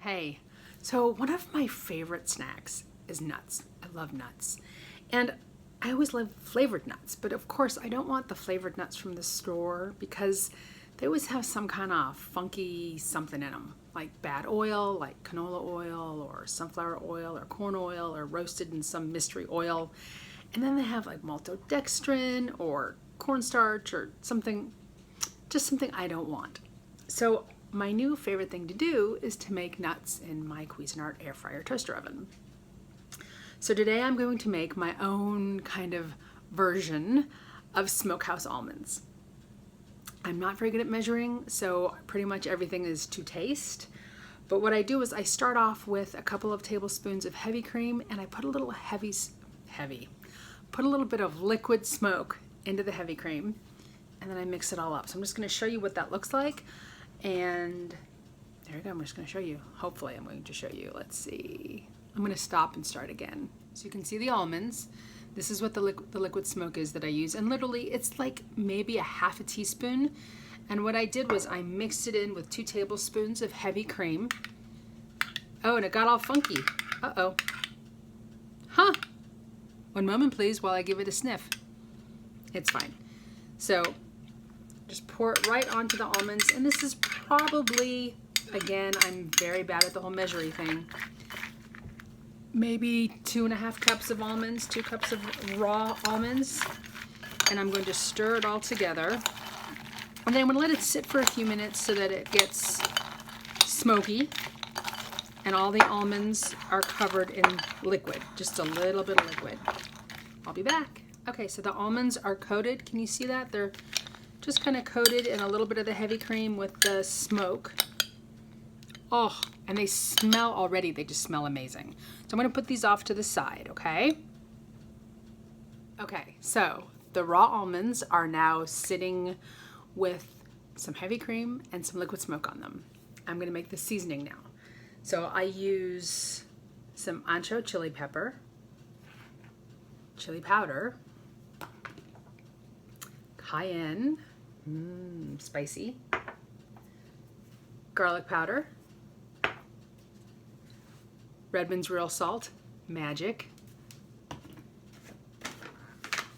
Hey, so one of my favorite snacks is nuts. I love nuts. And I always love flavored nuts, but of course I don't want the flavored nuts from the store because they always have some kind of funky something in them, like bad oil, like canola oil or sunflower oil or corn oil or roasted in some mystery oil. And then they have like maltodextrin or cornstarch or something, just something I don't want. So my new favorite thing to do is to make nuts in my Cuisinart air fryer toaster oven. So today I'm going to make my own kind of version of smokehouse almonds. I'm not very good at measuring, so pretty much everything is to taste. But what I do is I start off with a couple of tablespoons of heavy cream, and I put a little put a little bit of liquid smoke into the heavy cream, and then I mix it all up. So I'm just going to show you what that looks like. And there you go, I'm just going to show you. Hopefully I'm going to show you. Let's see. I'm going to stop and start again. So you can see the almonds. This is what the liquid smoke is that I use. And literally it's like maybe a half a teaspoon. And what I did was I mixed it in with 2 tablespoons of heavy cream. Oh, and it got all funky. Uh-oh. Huh. One moment, please, while I give it a sniff. It's fine. So just pour it right onto the almonds. And this is probably, again, I'm very bad at the whole measuring thing, maybe 2.5 cups of almonds, 2 cups of raw almonds. And I'm going to stir it all together. And then I'm going to let it sit for a few minutes so that it gets smoky and all the almonds are covered in liquid, just a little bit of liquid. I'll be back. Okay, so the almonds are coated. Can you see that? They're just kind of coated in a little bit of the heavy cream with the smoke. Oh, and they smell already, they just smell amazing. So I'm going to put these off to the side, okay? Okay, so the raw almonds are now sitting with some heavy cream and some liquid smoke on them. I'm going to make the seasoning now. So I use some ancho chili pepper, chili powder, cayenne, spicy, garlic powder, Redmond Real salt, magic,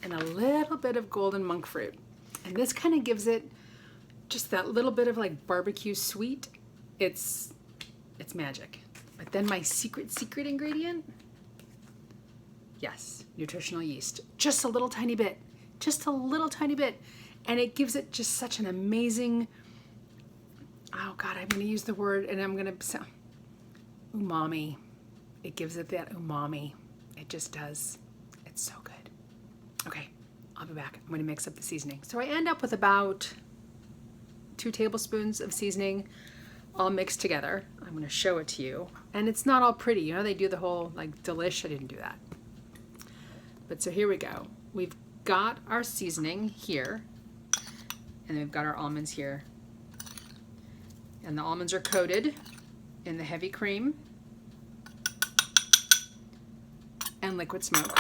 and a little bit of golden monk fruit. And this kind of gives it just that little bit of like barbecue sweet. It's magic. But then my secret ingredient, yes, nutritional yeast. Just a little tiny bit, and it gives it just such an amazing, oh God, I'm going to use the word and I'm going to, umami. It gives it that umami. It just does. It's so good. Okay, I'll be back. I'm going to mix up the seasoning. So I end up with about 2 tablespoons of seasoning all mixed together. I'm going to show it to you. And it's not all pretty. You know, they do the whole like delish. I didn't do that. But so here we go. We've got our seasoning here. And then we've got our almonds here. And the almonds are coated in the heavy cream and liquid smoke.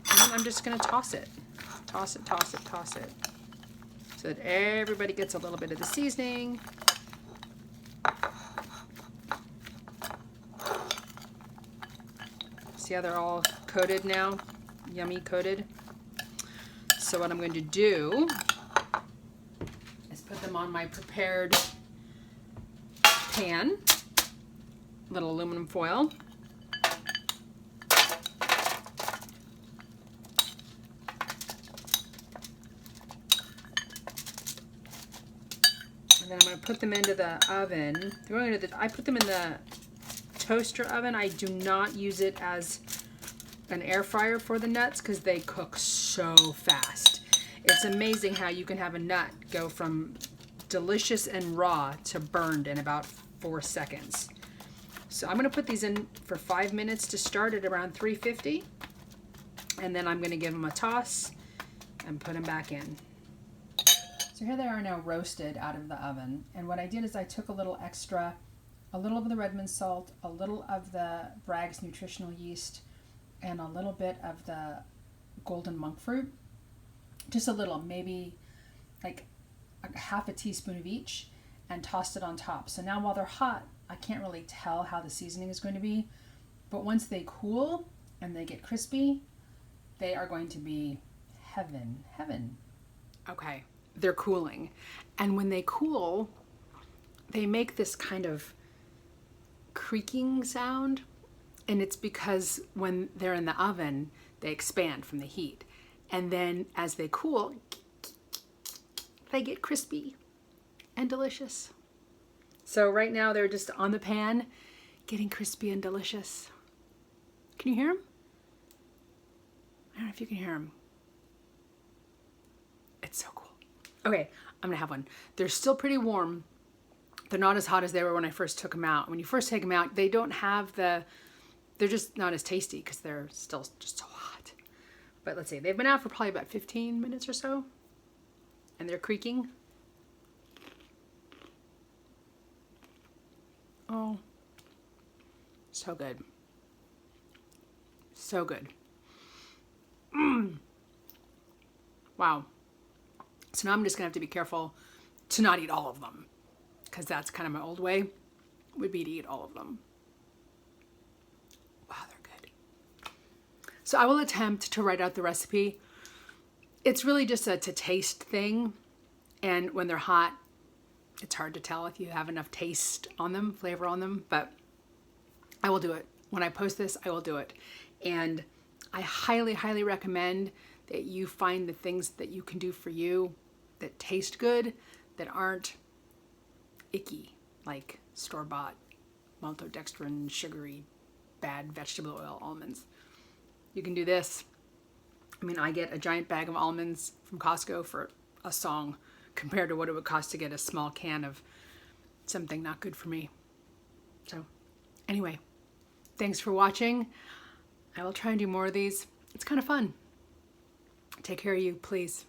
And then I'm just going to toss it. Toss it. So that everybody gets a little bit of the seasoning. See how they're all coated now? Yummy coated. So what I'm going to do is put them on my prepared pan, little aluminum foil. And then I'm going to put them into the oven. I put them in the toaster oven. I do not use it as an air fryer for the nuts because they cook so fast. It's amazing how you can have a nut go from delicious and raw to burned in about 4 seconds. So I'm going to put these in for 5 minutes to start at around 350. And then I'm going to give them a toss and put them back in. So here they are now roasted out of the oven. And what I did is I took a little of the Redmond salt, a little of the Bragg's nutritional yeast, and a little bit of the golden monk fruit. Just a little, maybe like a half a teaspoon of each, and tossed it on top. So now while they're hot, I can't really tell how the seasoning is going to be, but once they cool and they get crispy, they are going to be heaven. Okay, they're cooling. And when they cool, they make this kind of creaking sound. And it's because when they're in the oven, they expand from the heat. And then as they cool, they get crispy and delicious. So right now they're just on the pan, getting crispy and delicious. Can you hear them? I don't know if you can hear them. It's so cool. Okay, I'm gonna have one. They're still pretty warm. They're not as hot as they were when I first took them out. When you first take them out, they don't have they're just not as tasty because they're still just so hot. But let's see, they've been out for probably about 15 minutes or so. And they're creaking. Oh, so good. So good. Wow. So now I'm just gonna have to be careful to not eat all of them, because that's kind of my old way, would be to eat all of them. Wow, they're good. So I will attempt to write out the recipe. It's really just a to taste thing. And when they're hot, it's hard to tell if you have enough taste on them, flavor on them, but I will do it. When I post this, I will do it. And I highly, highly recommend that you find the things that you can do for you that taste good, that aren't icky, like store-bought maltodextrin, sugary, bad vegetable oil almonds. You can do this. I mean, I get a giant bag of almonds from Costco for a song compared to what it would cost to get a small can of something not good for me. So anyway, thanks for watching. I will try and do more of these. It's kind of fun. Take care of you, please.